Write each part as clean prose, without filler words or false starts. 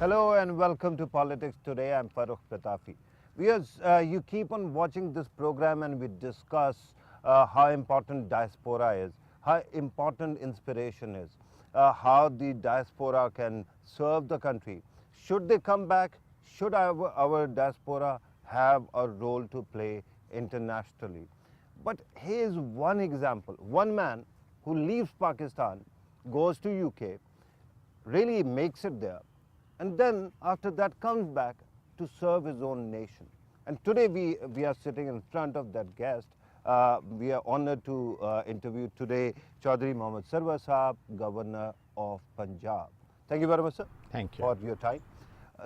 Hello and welcome to Politics Today. I'm Farooq Pratapi. You keep on watching this program and we discuss how important diaspora is, how important inspiration is, how the diaspora can serve the country. Should they come back? Should our diaspora have a role to play internationally? But here's one example. One man who leaves Pakistan, goes to UK, really makes it there, and then after that comes back to serve his own nation. And today we are sitting in front of that guest. We are honored to interview today Chaudhry Mohammad Sarwar Sahab, Governor of Punjab. Thank you very much, sir. Thank you. For your time.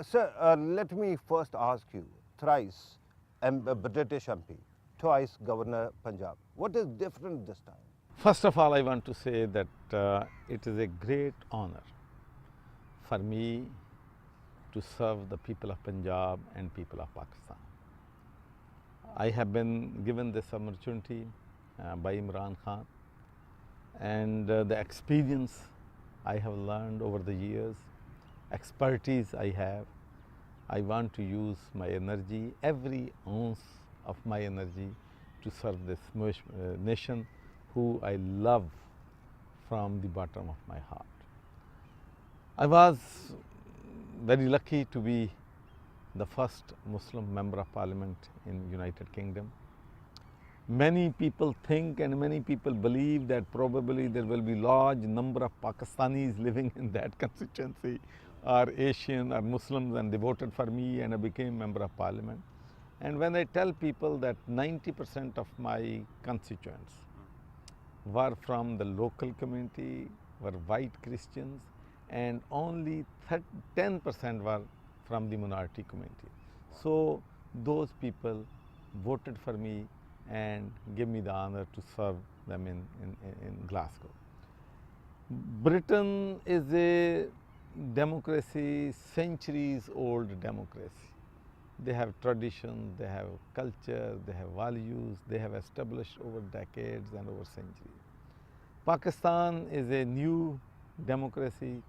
Sir, let me first ask you, thrice British MP, twice Governor Punjab. What is different this time? First of all, I want to say that it is a great honor for me to serve the people of Punjab and people of Pakistan. I have been given this opportunity by Imran Khan, and the experience I have learned over the years, expertise I want to use my energy, every ounce of my energy to serve this nation who I love from the bottom of my heart. I was very lucky to be the first Muslim member of parliament in United Kingdom. Many people think and many people believe that probably there will be large number of Pakistanis living in that constituency, or Asian or Muslims, and they voted for me and I became member of parliament. And when I tell people that 90% of my constituents were from the local community, were white Christians, and only 10% were from the minority community. So those people voted for me and gave me the honor to serve them in Glasgow. Britain is a democracy, centuries old democracy. They have tradition, they have culture, they have values, they have established over decades and over centuries. Pakistan is a new democracy.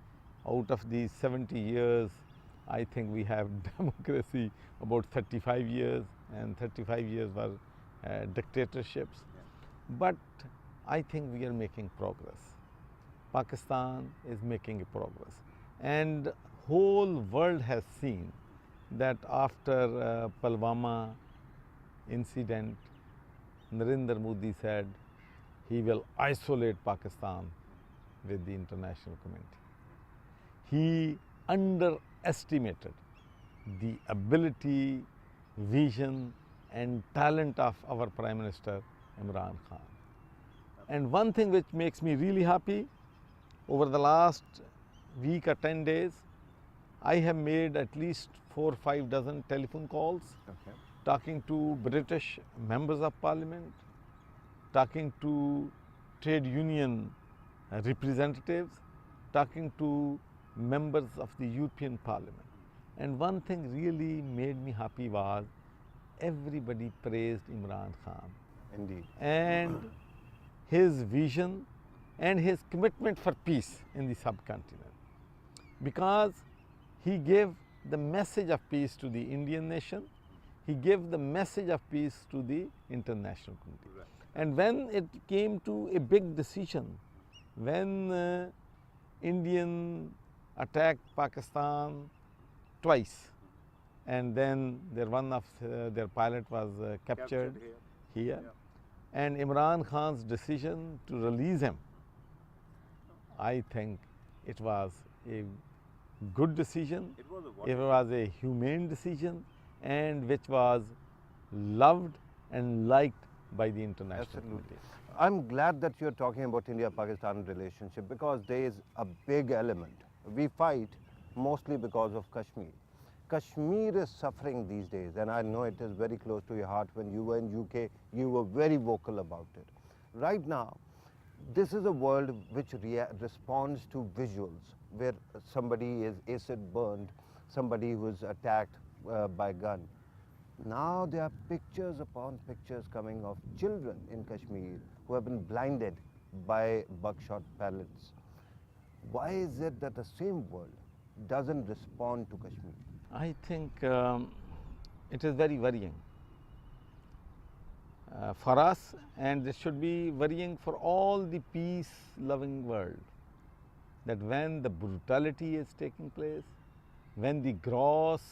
Out of these 70 years, I think we have democracy about 35 years, and 35 years were dictatorships. But I think we are making progress. Pakistan is making a progress. And whole world has seen that after Pulwama incident, Narendra Modi said he will isolate Pakistan with the international community. He underestimated the ability, vision and talent of our Prime Minister Imran Khan. And one thing which makes me really happy, over the last week or 10 days, I have made at least 4 or 5 dozen telephone calls, talking to British members of parliament, talking to trade union representatives, talking to members of the European Parliament. And one thing really made me happy was everybody praised Imran Khan. Indeed. And his vision and his commitment for peace in the subcontinent. Because he gave the message of peace to the Indian nation, he gave the message of peace to the international community. Right. And when it came to a big decision, when Indian attacked Pakistan twice, and then one of their pilot was captured here. Yeah. And Imran Khan's decision to release him, I think it was a good decision, it was a humane decision, and which was loved and liked by the international community. I'm glad that you're talking about India-Pakistan relationship, because there is a big element. We fight mostly because of Kashmir. Kashmir is suffering these days, and I know it is very close to your heart. When you were in UK, you were very vocal about it. Right now, this is a world which responds to visuals, where somebody is acid burned, somebody who is attacked by gun. Now there are pictures upon pictures coming of children in Kashmir who have been blinded by buckshot pellets. Why is it that the same world doesn't respond to Kashmir? I think it is very worrying for us, and it should be worrying for all the peace-loving world, that when the brutality is taking place, when the gross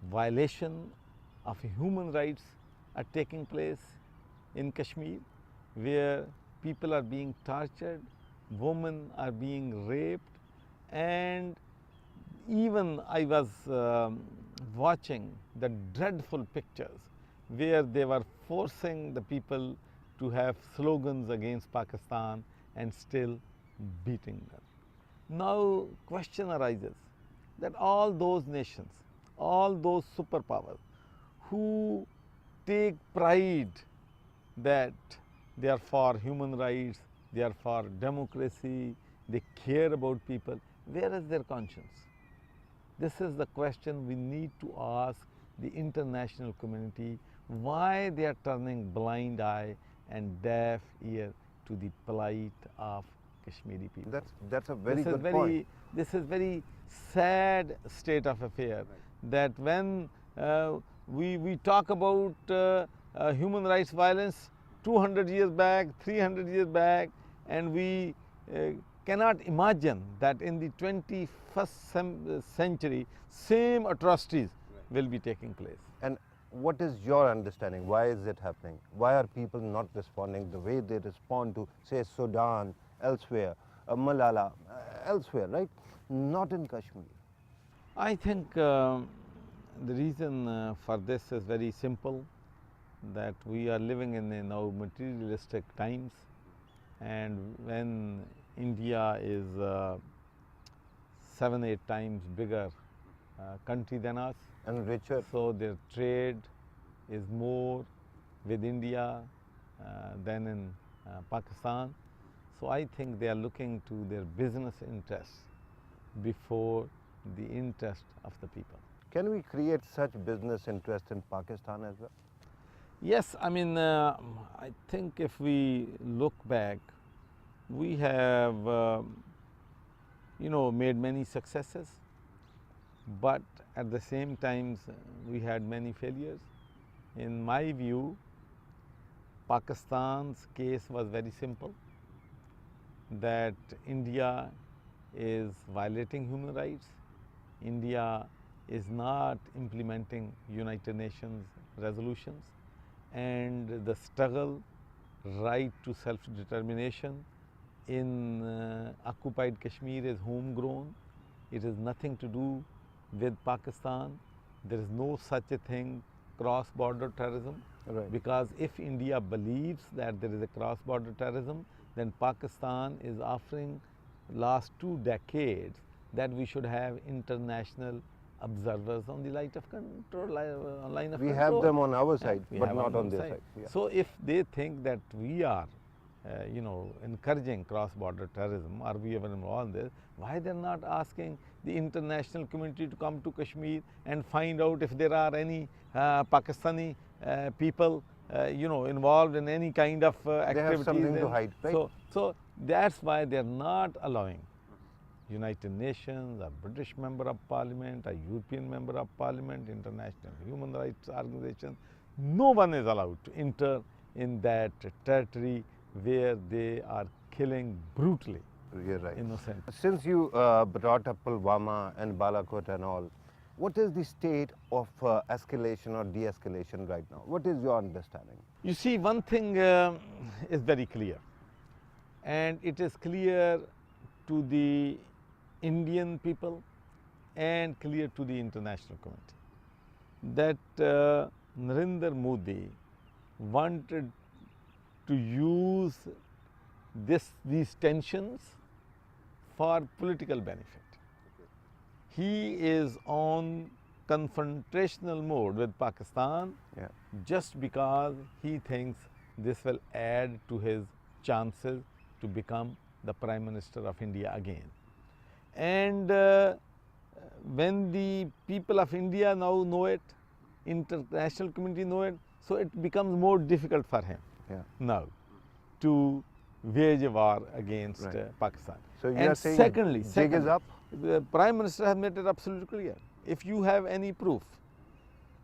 violation of human rights are taking place in Kashmir, where people are being tortured, women are being raped, and even I was watching the dreadful pictures where they were forcing the people to have slogans against Pakistan and still beating them. Now question arises that all those nations, all those superpowers who take pride that they are for human rights, they are for democracy, they care about people, where is their conscience? This is the question we need to ask the international community, why they are turning blind eye and deaf ear to the plight of Kashmiri people. That's a very good point. This is very sad state of affair, that when we talk about human rights violence 200 years back, 300 years back, and we cannot imagine that in the 21st century same atrocities will be taking place. And what is your understanding? Why is it happening? Why are people not responding the way they respond to, say, Sudan, elsewhere, Malala, elsewhere, right? Not in Kashmir. I think the reason for this is very simple, that we are living in now materialistic times, and when India is 7-8 times bigger country than us, And richer. so their trade is more with India than in Pakistan. So I think they are looking to their business interests before the interest of the people. Can we create such business interest in Pakistan as well? Yes, I mean, I think if we look back, we have, made many successes, but at the same time, we had many failures. In my view, Pakistan's case was very simple, that India is violating human rights, India is not implementing United Nations resolutions, and the struggle, right to self-determination in occupied Kashmir is homegrown. It has nothing to do with Pakistan. There is no such a thing, cross-border terrorism. Right. Because if India believes that there is a cross-border terrorism, then Pakistan is offering last 2 decades that we should have international observers on the line of control. We have them on our side, we but have not on our their side. Yeah. So if they think that we are, encouraging cross-border terrorism, or we are involved in this, why they're not asking the international community to come to Kashmir and find out if there are any Pakistani people, involved in any kind of activities. They have something to hide, right? So that's why they're not allowing United Nations, a British Member of Parliament, a European Member of Parliament, international human rights organizations. No one is allowed to enter in that territory where they are killing brutally You're right. innocent. Since you brought up Pulwama and Balakot and all, what is the state of escalation or de-escalation right now? What is your understanding? You see, one thing is very clear, and it is clear to the Indian people and clear to the international community, that Narendra Modi wanted to use these tensions for political benefit. He is on confrontational mode with Pakistan, Yeah. just because he thinks this will add to his chances to become the Prime Minister of India again. And when the people of India now know it, international community know it, so it becomes more difficult for him now to wage a war against Right. Pakistan. So you And are saying secondly, jig is up? The Prime Minister has made it absolutely clear. If you have any proof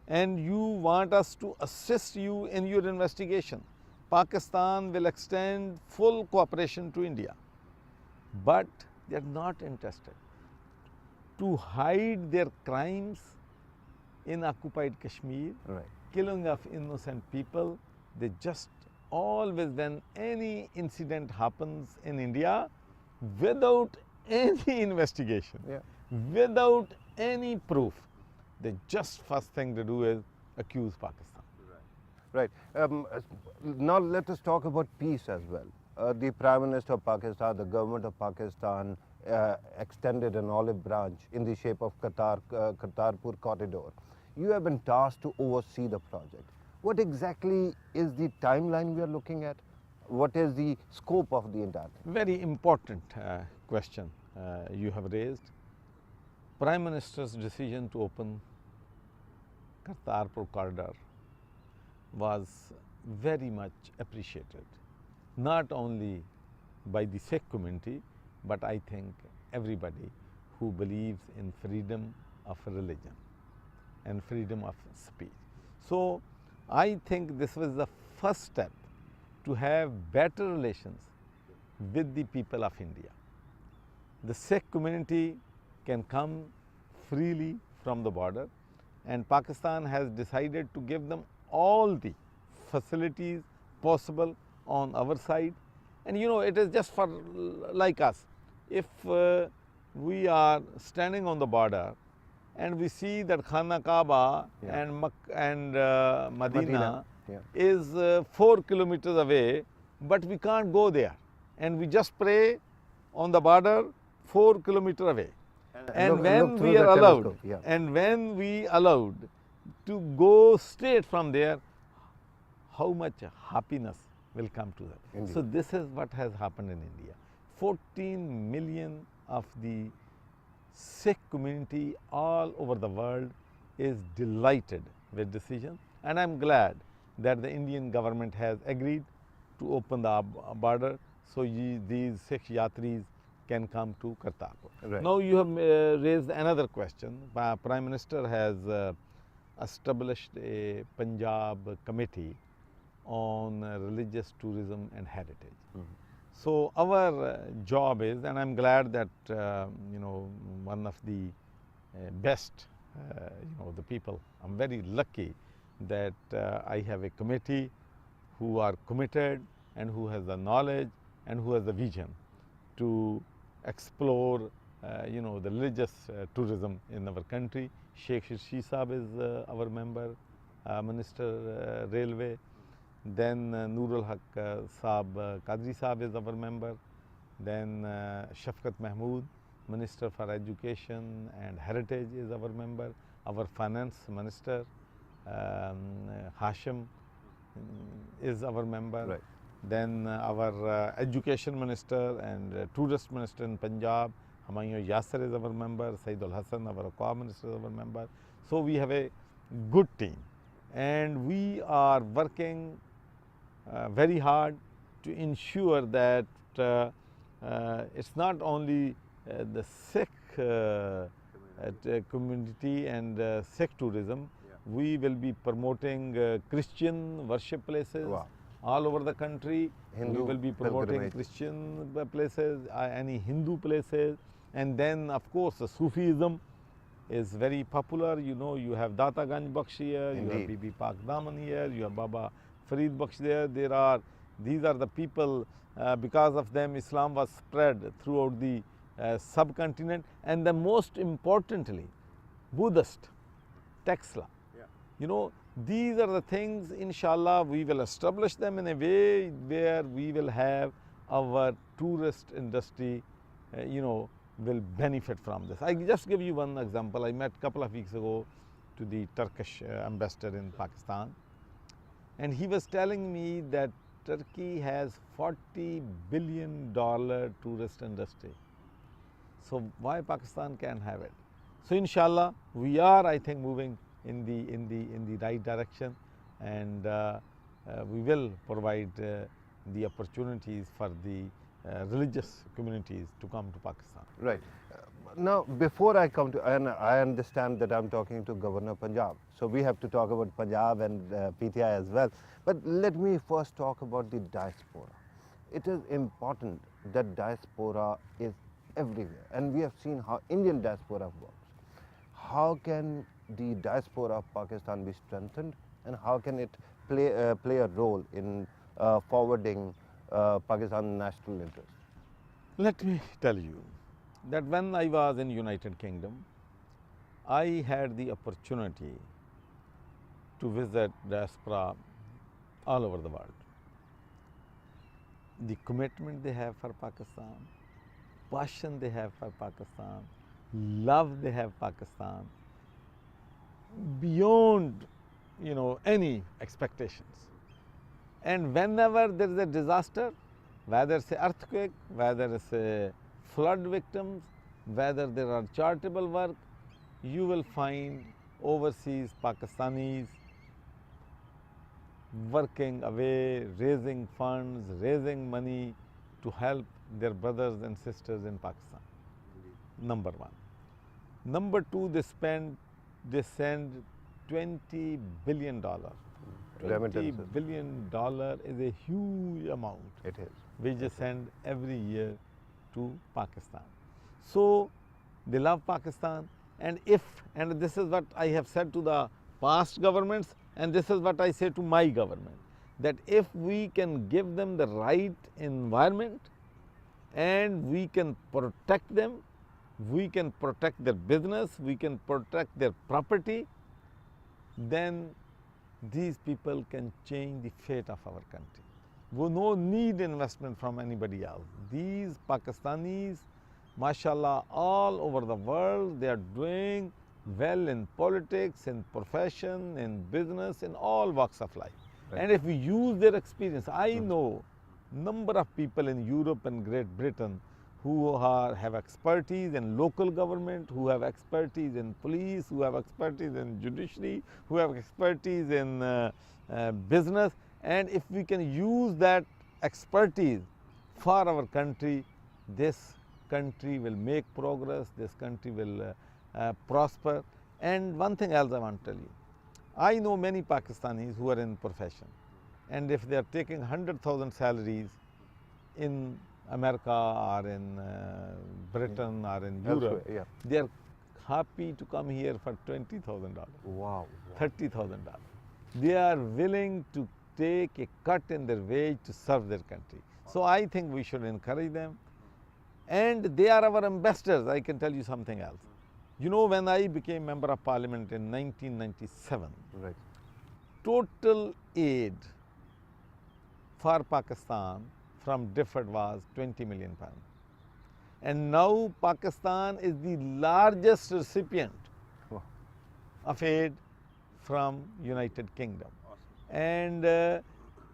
and you want us to assist you in your investigation, Pakistan will extend full cooperation to India. But they are not interested to hide their crimes in occupied Kashmir, Right. killing of innocent people. They just always, when any incident happens in India, without any investigation, Yeah. without any proof, the just first thing to do is accuse Pakistan. Right. Now let us talk about peace as well. The Prime Minister of Pakistan, the government of Pakistan extended an olive branch in the shape of Kartarpur corridor. You have been tasked to oversee the project. What exactly is the timeline we are looking at? What is the scope of the entire thing? Very important question you have raised. Prime Minister's decision to open Kartarpur corridor was very much appreciated, not only by the Sikh community, but I think everybody who believes in freedom of religion and freedom of speech. So I think this was the first step to have better relations with the people of India. The Sikh community can come freely from the border, and Pakistan has decided to give them all the facilities possible on our side. And you know, it is just for like us. If we are standing on the border and we see that Khana Kaaba Yeah. and Medina Yeah. is 4 kilometers away, but we can't go there, and we just pray on the border 4 kilometers away. And Look when through we are the allowed, telescope, yeah. and when we allowed to go straight from there, how much happiness will come to them. Indeed. So this is what has happened in India. 14 million of the Sikh community all over the world is delighted with decision, and I'm glad that the Indian government has agreed to open the border so these Sikh yatris can come to Kartarpur. Right. Now you have raised another question. Prime Minister has established a Punjab committee on religious tourism and heritage. So our job is, and I'm glad that you know, one of the best you know, the people, I'm very lucky that I have a committee who are committed and who has the knowledge and who has the vision to explore you know, the religious tourism in our country. Sheikh Shirshi Sahib is our member, Minister Railway. Then Noorul Haq Sahib Qadri Sahib is our member. Then Shafqat Mahmood, Minister for Education and Heritage, is our member. Our Finance Minister Hashim is our member. Right. Then our Education Minister and Tourist Minister in Punjab, Humayun Yasser, is our member. Saidul Hassan, our Aqwa Minister, is our member. So we have a good team, and we are working very hard to ensure that it's not only the Sikh community and Sikh tourism. We will be promoting Christian worship places. Wow. All over the country. Hindu we will be promoting pilgrimage. Christian places, any Hindu places, and then of course the Sufism is very popular. You know, you have Data Ganj Bakhsh here, you have Indeed. Bibi Pak Daman here, you have Baba Farid Bakhsh there. These are the people, because of them Islam was spread throughout the subcontinent, and the most importantly, Buddhist Texla. You know, these are the things, inshallah, we will establish them in a way where we will have our tourist industry, you know, will benefit from this. I just give you one example. I met a couple of weeks ago to the Turkish ambassador in Pakistan, and he was telling me that Turkey has $40 billion tourist industry. So why Pakistan can have it? So inshallah, we are, I think, moving in the right direction, and we will provide the opportunities for the religious communities to come to Pakistan. Right. Now, before I come to, and I understand that I'm talking to Governor Punjab, so we have to talk about Punjab and PTI as well. But let me first talk about the diaspora. It is important that diaspora is everywhere, and we have seen how Indian diaspora works. How can the diaspora of Pakistan be strengthened, and how can it play a role in forwarding Pakistan's national interest? Let me tell you that when I was in United Kingdom, I had the opportunity to visit diaspora all over the world. The commitment they have for Pakistan, passion they have for Pakistan, love they have Pakistan, beyond any expectations. And whenever there is a disaster, whether it's an earthquake, whether it's a flood victims, whether there are charitable work, you will find overseas Pakistanis working away, raising funds, raising money to help their brothers and sisters in Pakistan. Number one. Number two, they send $20 billion. $20 Remittances. billion is a huge amount. It is. We just send every year to Pakistan. So they love Pakistan, and this is what I have said to the past governments, and this is what I say to my government, that if we can give them the right environment and we can protect them, we can protect their business, we can protect their property, then these people can change the fate of our country. We no need investment from anybody else. These Pakistanis, mashallah, all over the world, they are doing well in politics, in profession, in business, in all walks of life. Right. And if we use their experience, I know number of people in Europe and Great Britain who have expertise in local government, who have expertise in police, who have expertise in judiciary, who have expertise in business. And if we can use that expertise for our country, this country will make progress, this country will prosper. And one thing else I want to tell you, I know many Pakistanis who are in profession, and if they are taking 100,000 salaries in America or in Britain or in Elsewhere, Europe, yeah. they are happy to come here for $20,000, Wow. $30,000. They are willing to take a cut in their wage to serve their country. So I think we should encourage them. And they are our ambassadors. I can tell you something else. You know, when I became member of parliament in 1997, Right. total aid for Pakistan from DFID was 20 million pounds. And now Pakistan is the largest recipient Wow. of aid from United Kingdom. And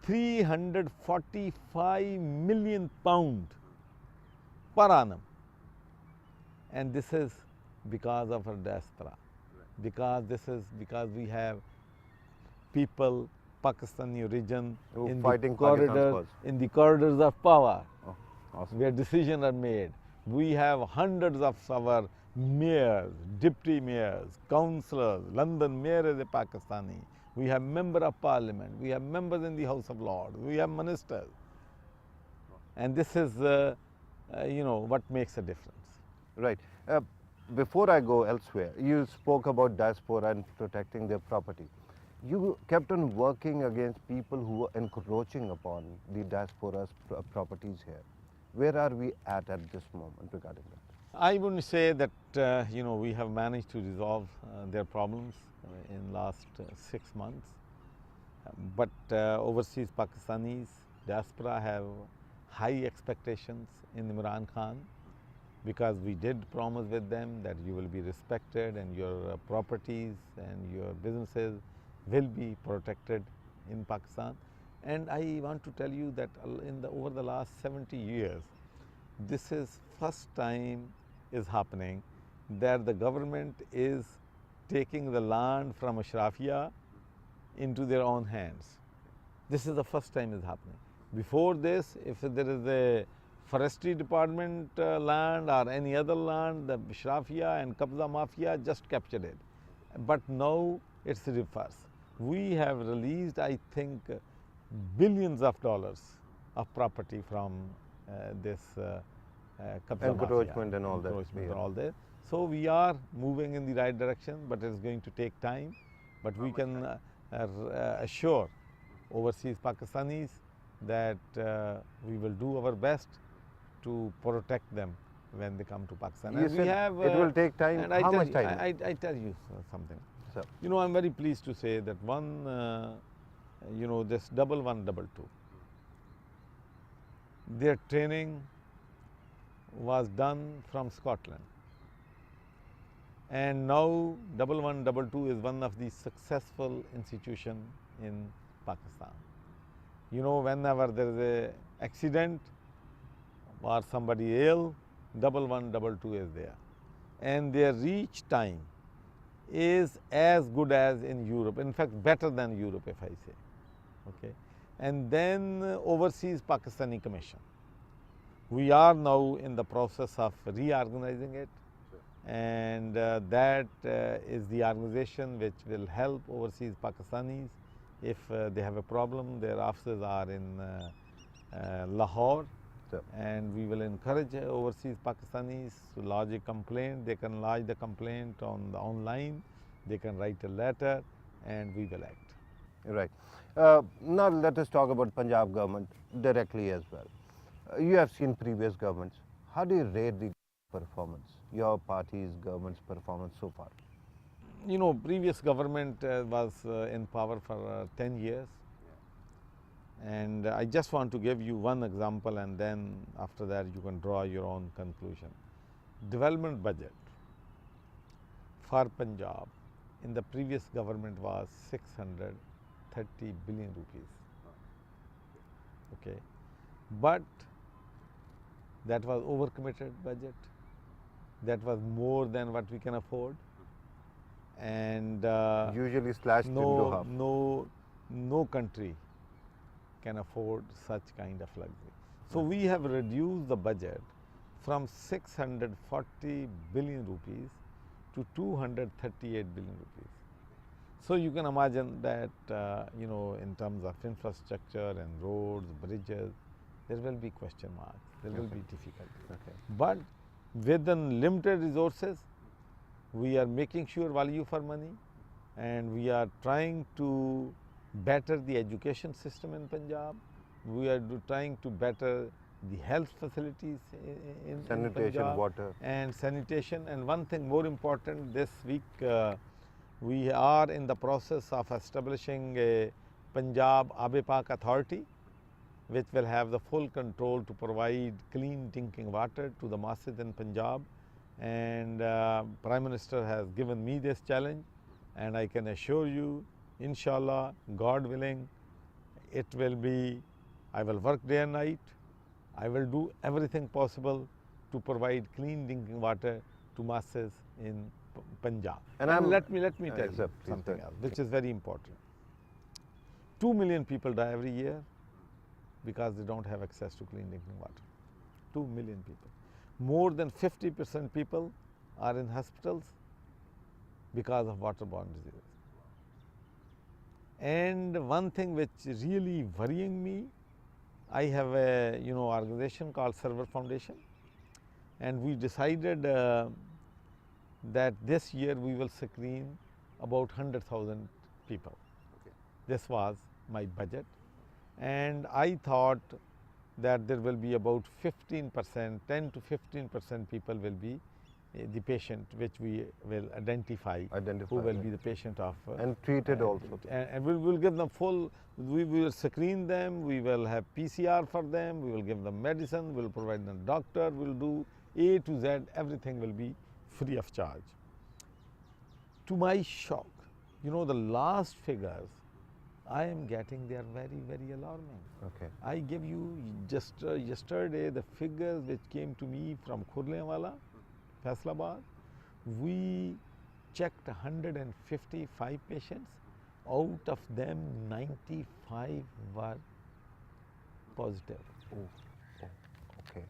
345 million pound per annum. And this is because of our diaspora. Because we have people, Pakistani origin, Who in fighting Pakistan's corridors, cause. in the corridors of power, Oh, awesome. where decisions are made. We have hundreds of our mayors, deputy mayors, councillors. London mayor is a Pakistani. We have member of parliament. We have members in the House of Lords. We have ministers. And this is, what makes a difference. Right. Before I go elsewhere, you spoke about diaspora and protecting their property. You kept on working against people who were encroaching upon the diaspora's properties here. Where are we at this moment regarding that? I wouldn't say that we have managed to resolve their problems in last 6 months, but overseas Pakistanis diaspora have high expectations in Imran Khan, because we did promise with them that you will be respected and your properties and your businesses will be protected in Pakistan. And I want to tell you that over the last 70 years, this is first time is happening that the government is taking the land from Ashrafia into their own hands. This is the first time is happening. Before this, if there is a forestry department land or any other land, the Shrafia and Kabza Mafia just captured it. But now it's reverse. We have released, I think, billions of dollars of property from this Kabza Encroachment Mafia. and all that, Encroachment yeah. and all that. So we are moving in the right direction, but it's going to take time. But we can assure overseas Pakistanis that we will do our best to protect them when they come to Pakistan. You And we said have, it will take time. and I How tell much you, time? I tell you something. Sir. You know, I'm very pleased to say that one, you know, this 1122, their training was done from Scotland. And now 1122 is one of the successful institution in Pakistan. You know, whenever there is a accident or somebody ill, 1122 is there. And their reach time is as good as in Europe, in fact better than Europe if I say, okay. And then Overseas Pakistani Commission. We are now in the process of reorganizing it, and that is the organization which will help overseas Pakistanis if they have a problem. Their offices are in Lahore, Sir. and we will encourage overseas Pakistanis to lodge a complaint. They can lodge the complaint on the online, they can write a letter, and we will act. Right. Now let us talk about Punjab government directly as well. You have seen previous governments. How do you rate the performance, your party's government's performance so far? You know, previous government was in power for 10 years. And I just want to give you one example, and then after that you can draw your own conclusion. Development budget for Punjab in the previous government was 630 billion rupees. Okay. But that was overcommitted budget. That was more than what we can afford. And Usually slashed into half. no country can afford such kind of luxury. So we have reduced the budget from 640 billion rupees to 238 billion rupees. So you can imagine that, you know, in terms of infrastructure and roads, bridges, there will be question marks, there will be difficulty. Okay. But within limited resources, we are making sure value for money, and we are trying to better the education system in Punjab. We are trying to better the health facilities in Sanitation, Punjab, water. and sanitation. And one thing more important, this week we are in the process of establishing a Punjab Abe-Pak Authority, which will have the full control to provide clean drinking water to the masses in Punjab. And Prime Minister has given me this challenge, and I can assure you, inshallah, God willing, it will be, I will work day and night. I will do everything possible to provide clean drinking water to masses in Punjab. And let me tell you something else, which is very important. 2 million people die every year because they don't have access to clean drinking water. 2 million people. More than 50% people are in hospitals because of waterborne diseases. And one thing which is really worrying me, I have a organization called Server Foundation, and we decided that this year we will screen about 100,000 people. Okay. This was my budget, and I thought that there will be about 15%, 10 to 15% people will be the patient, which we will identify who will be the patient of. And treated also. And we will give them full, we will screen them, we will have PCR for them, we will give them medicine, we will provide them doctor, we will do A to Z, everything will be free of charge. To my shock, the last figures I am getting, they are very, very alarming. Okay. I give you just yesterday the figures which came to me from Khurlianwala, Faisalabad. We checked 155 patients. Out of them, 95 were positive. Oh, okay.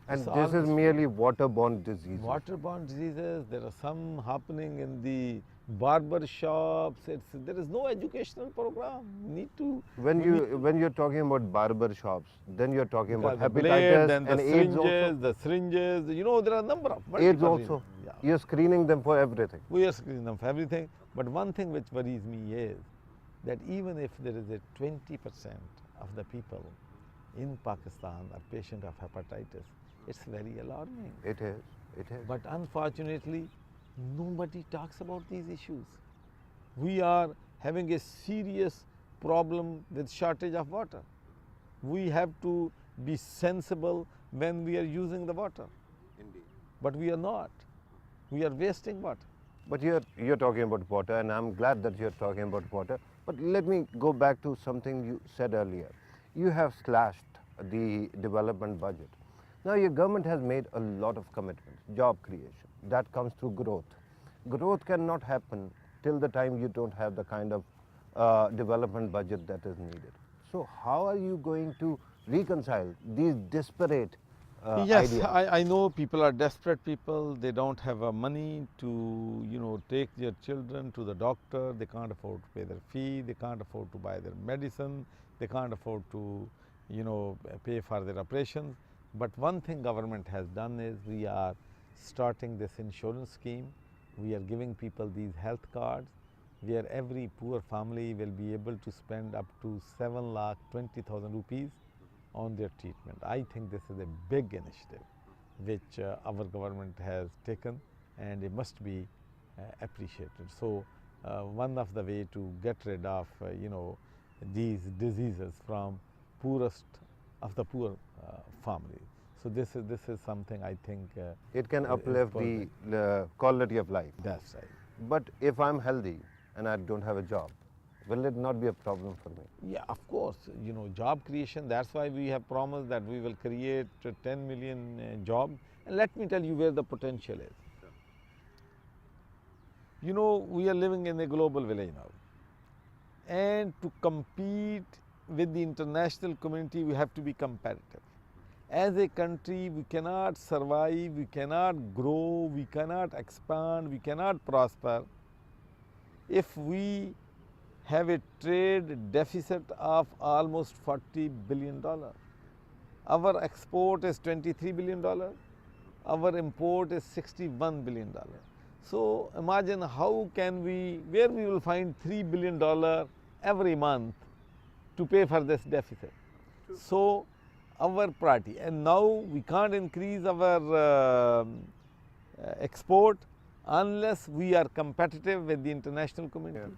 And It's this is almost merely waterborne diseases. waterborne diseases. There are some happening in the barber shops. There is no educational program. We need to. When we need when you're talking about barber shops, then you're talking about the blade, hepatitis then the and AIDS also. syringes, the syringes. You know, there are a number of AIDS multiple also. reasons. Yeah. You're screening them for everything. We are screening them for everything. But one thing which worries me is that even if there is a 20% of the people in Pakistan are patient of hepatitis, it's very alarming. It is. It is. But unfortunately, nobody talks about these issues. We are having a serious problem with shortage of water. We have to be sensible when we are using the water. Indeed. But we are not. We are wasting water. But you're talking about water, and I'm glad that you're talking about water. But let me go back to something you said earlier. You have slashed the development budget. Now your government has made a lot of commitments, job creation. That comes through growth. Growth cannot happen till the time you don't have the kind of development budget that is needed. So how are you going to reconcile these disparate Yes, ideas? I know people are desperate people. They don't have money to, take their children to the doctor. They can't afford to pay their fee. They can't afford to buy their medicine. They can't afford to, pay for their operations. But one thing government has done is we are starting this insurance scheme. We are giving people these health cards where every poor family will be able to spend up to 7,20,000 rupees on their treatment. I think this is a big initiative which our government has taken, and it must be appreciated. So one of the way to get rid of these diseases from poorest of the poor families. So this is something I think It can is uplift positive. the quality of life. That's right. But if I'm healthy and I don't have a job, will it not be a problem for me? Yeah, of course, job creation, that's why we have promised that we will create 10 million jobs. And let me tell you where the potential is. We are living in a global village now. And to compete with the international community, we have to be competitive. As a country, we cannot survive, we cannot grow, we cannot expand, we cannot prosper if we have a trade deficit of almost $40 billion. Our export is $23 billion. Our import is $61 billion. So imagine where we will find $3 billion every month to pay for this deficit. So our priority, and now we can't increase our export unless we are competitive with the international community.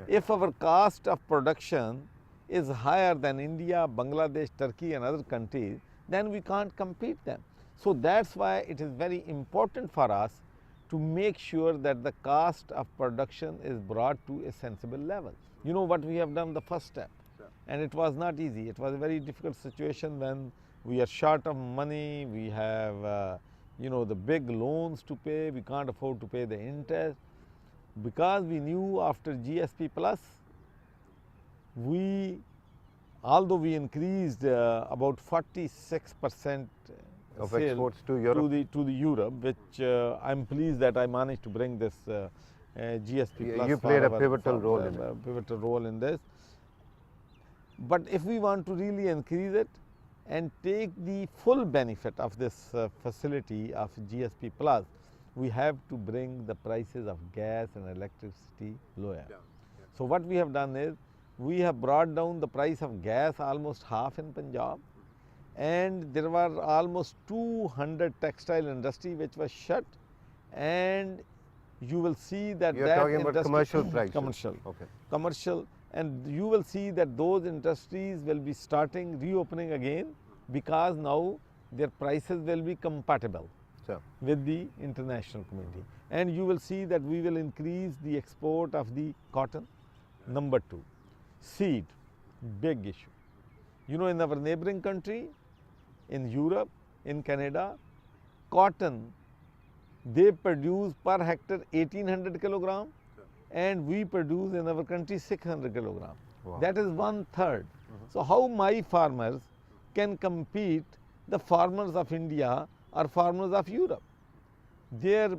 Yeah. If our cost of production is higher than India, Bangladesh, Turkey and other countries, then we can't compete them. So that's why it is very important for us to make sure that the cost of production is brought to a sensible level. You know what we have done the first step, and it was not easy. It was a very difficult situation when we are short of money, we have the big loans to pay, we can't afford to pay the interest. Because we knew after GSP Plus, although we increased about 46% Of sale exports to Europe? to the Europe, which I'm pleased that I managed to bring this GSP Plus. You played a pivotal role in it. Pivotal role in this. But if we want to really increase it and take the full benefit of this facility of GSP Plus, we have to bring the prices of gas and electricity lower. So what we have done is, we have brought down the price of gas almost half in Punjab, and there were almost 200 textile industry which was shut, and you will see that You're that talking about industry- commercial prices. Commercial. Okay. Commercial, and you will see that those industries will be reopening again, because now their prices will be compatible So, with the international community. And you will see that we will increase the export of the cotton. Number 2, seed, big issue. In our neighboring country, in Europe, in Canada, cotton, they produce per hectare 1800 kilogram, and we produce in our country 600 kilogram. Wow. That is 1/3. So how my farmers can compete the farmers of India are farmers of Europe. Their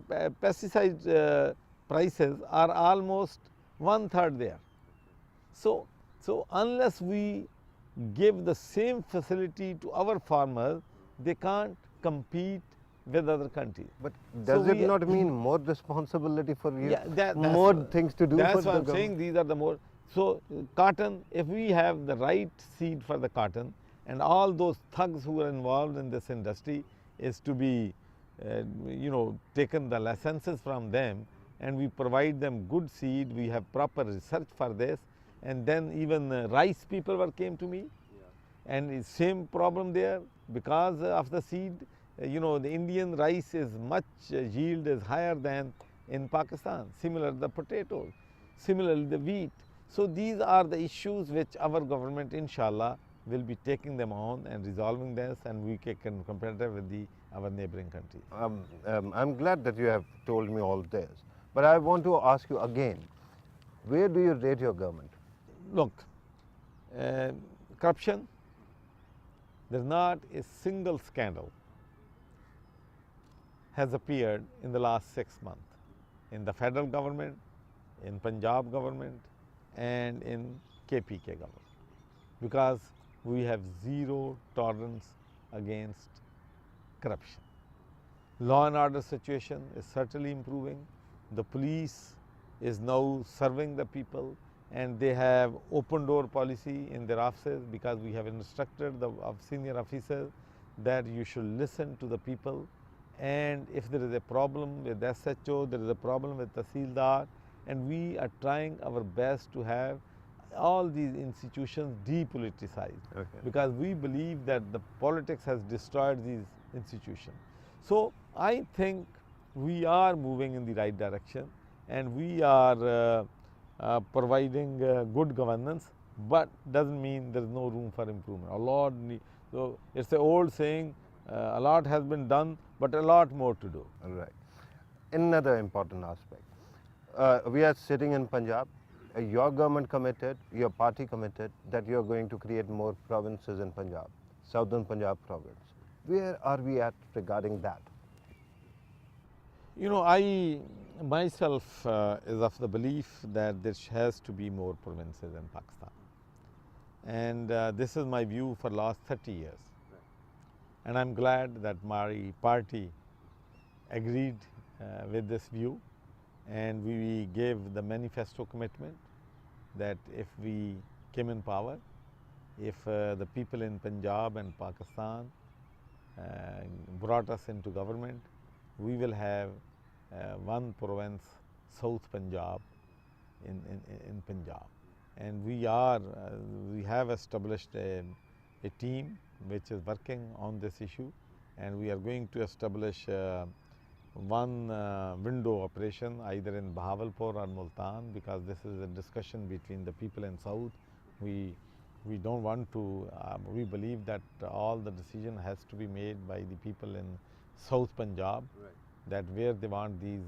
pesticide prices are almost 1/3 there. So, unless we give the same facility to our farmers, they can't compete with other countries. But does So it we- not mean more responsibility for you? Yeah, that's more what- things to do for That's the what I'm government? saying. These are the more. So cotton, if we have the right seed for the cotton, and all those thugs who are involved in this industry is to be, taken the licenses from them, and we provide them good seed. We have proper research for this, and then even rice people came to me, and it's same problem there because of the seed. The Indian rice is much yield is higher than in Pakistan. Similar the potatoes, similarly the wheat. So these are the issues which our government, inshallah, will be taking them on and resolving this, and we can compare with our neighboring countries. I'm glad that you have told me all this, but I want to ask you again, where do you rate your government? Look, corruption, there's not a single scandal has appeared in the last 6 months in the federal government, in Punjab government, and in KPK government, because we have zero tolerance against corruption. Law and order situation is certainly improving. The police is now serving the people, and they have open door policy in their offices, because we have instructed the senior officers that you should listen to the people, and if there is a problem with SHO, there is a problem with Tahsildar, and we are trying our best to have all these institutions depoliticized, because we believe that the politics has destroyed these institutions. So I think we are moving in the right direction, and we are providing good governance, but doesn't mean there is no room for improvement. So it's an old saying, a lot has been done, but a lot more to do. Right. Another important aspect. We are sitting in Punjab. Your government committed, your party committed that you are going to create more provinces in Punjab, Southern Punjab province. Where are we at regarding that? I myself is of the belief that there has to be more provinces in Pakistan, and this is my view for last 30 years. And I'm glad that my party agreed with this view, and we gave the manifesto commitment that if we came in power, if the people in Punjab and Pakistan brought us into government, we will have one province, South Punjab, in Punjab. And we have established a team which is working on this issue, and we are going to establish one window operation either in Bahawalpur or Multan, because this is a discussion between the people in South. We don't want to, we believe that all the decision has to be made by the people in South Punjab, that where they want these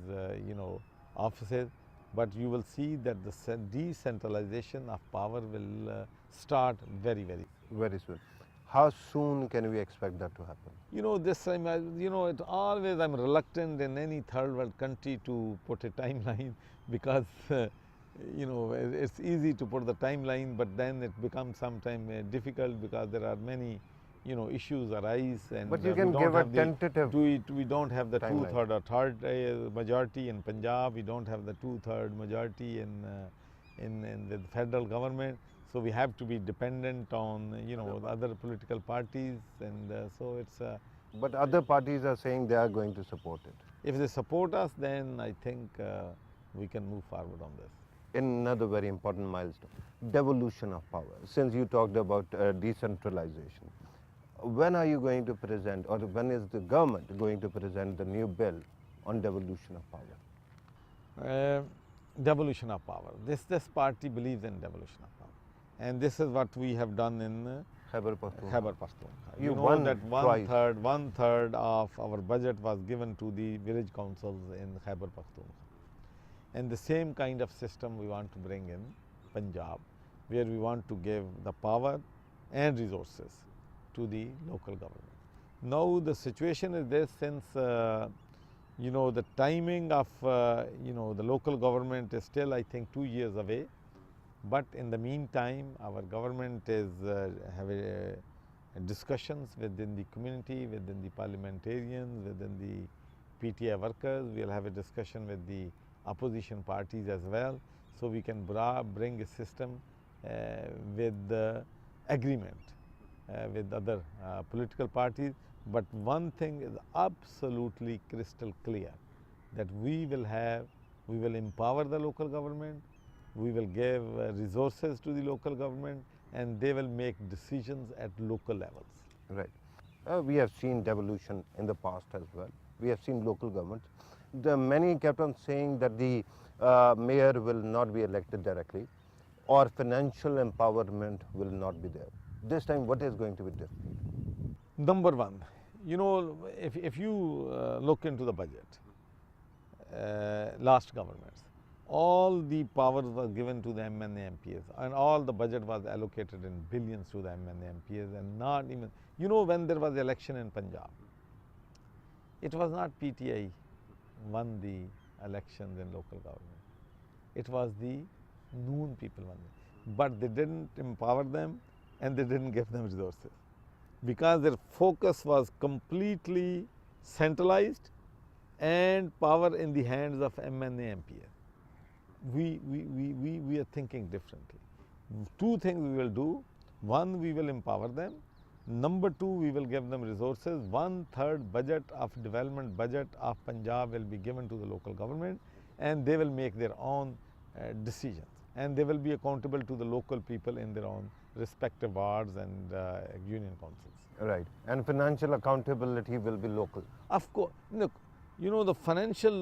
offices. But you will see that the decentralization of power will start very, very soon. Very soon. How soon can we expect that to happen? This time, it always I'm reluctant in any third world country to put a timeline, because it's easy to put the timeline, but then it becomes sometimes difficult, because there are many issues arise, and But you we can don't give a have the tentative we don't have the timeline. two-third or third majority in Punjab. We don't have the two-third majority in the federal government. So we have to be dependent on other political parties, and so it's. But other parties are saying they are going to support it. If they support us, then I think we can move forward on this. Another very important milestone, devolution of power. Since you talked about decentralization, when are you going to present, or when is the government going to present the new bill on devolution of power? Devolution of power. This party believes in devolution of power, and this is what we have done in Khyber Pakhtunkhwa. Khyber Pakhtunkhwa. You know won that twice. one third of our budget was given to the village councils in Khyber Pakhtunkhwa, and the same kind of system we want to bring in Punjab, where we want to give the power and resources to the local government. Now the situation is this, since you know, the timing of you know, the local government is still, I think, 2 years away. But in the meantime, our government is having discussions within the community, within the parliamentarians, within the PTA workers. We will have a discussion with the opposition parties as well, so we can bring a system with the agreement with other political parties. But one thing is absolutely crystal clear, that we will empower the local government, we will give resources to the local government, and they will make decisions at local levels. Right. We have seen devolution in the past as well. We have seen local governments. Many kept on saying that the mayor will not be elected directly, or financial empowerment will not be there. This time, what is going to be different? Number one, you know, if you look into the budget, last governments, all the powers were given to the MNA MPs, and all the budget was allocated in billions to the MNA MPs, and not even, you know, when there was election in Punjab, it was not PTI won the elections in local government, it was the Noon people won it. But they didn't empower them, and they didn't give them resources, because their focus was completely centralized and power in the hands of MNA MPs. We are thinking differently. Two things we will do. One, we will empower them. Number two, we will give them resources. 1/3 budget of development budget of Punjab will be given to the local government, and they will make their own decisions, and they will be accountable to the local people in their own respective wards and union councils. Right. And financial accountability will be local. Of course, look, you know, the financial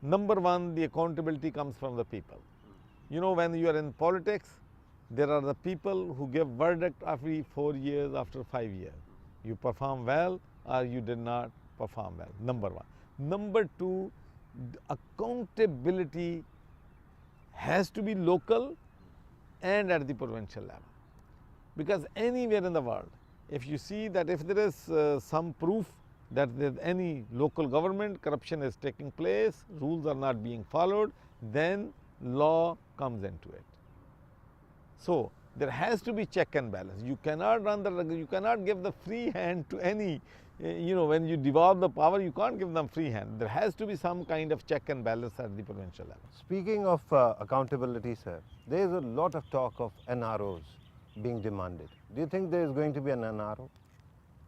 number one, the accountability comes from the people. You know, when you are in politics, there are the people who give verdict every 4 years, after 5 years. You perform well or you did not perform well, number one. Number two, accountability has to be local and at the provincial level. Because anywhere in the world, if you see that if there is some proof that there's any local government, corruption is taking place, rules are not being followed, then law comes into it. So there has to be check and balance. You cannot you cannot give the free hand to any, you know, when you devolve the power, you can't give them free hand. There has to be some kind of check and balance at the provincial level. Speaking of accountability, sir, there is a lot of talk of NROs being demanded. Do you think there is going to be an NRO?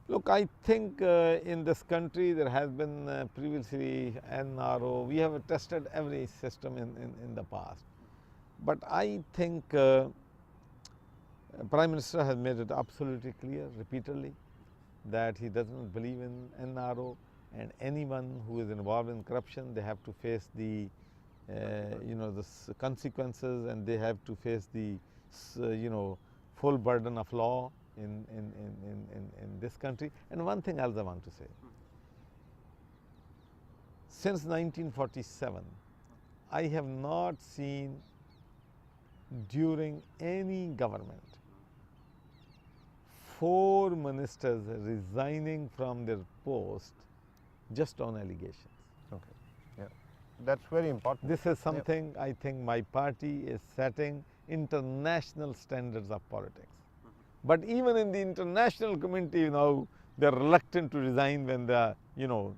Look, I think in this country there has been previously NRO. We have tested every system in the past. But I think Prime Minister has made it absolutely clear repeatedly that he doesn't believe in NRO, and anyone who is involved in corruption, they have to face the you know, the consequences, and they have to face the you know, full burden of law in this country. And one thing else I want to say, since 1947, I have not seen during any government 4 ministers resigning from their post just on allegations. Okay. Yeah. That's very important. This is something I think my party is setting international standards of politics. But even in the international community now, they are reluctant to resign when the, you know,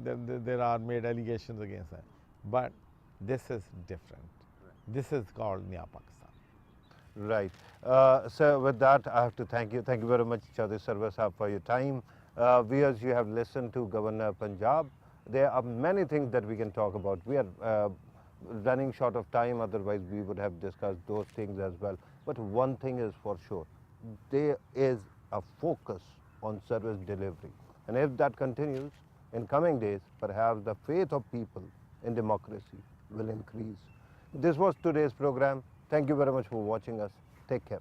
there are made allegations against them. But this is different. This is called Nya Pakistan. Right. So with that, I have to thank you. Thank you very much, Chaudhry Sarwar Sahab, for your time. Viewers, you have listened to Governor Punjab. There are many things that we can talk about. We are running short of time, otherwise we would have discussed those things as well. But one thing is for sure, there is a focus on service delivery. And if that continues in coming days, perhaps the faith of people in democracy will increase. This was today's program. Thank you very much for watching us. Take care.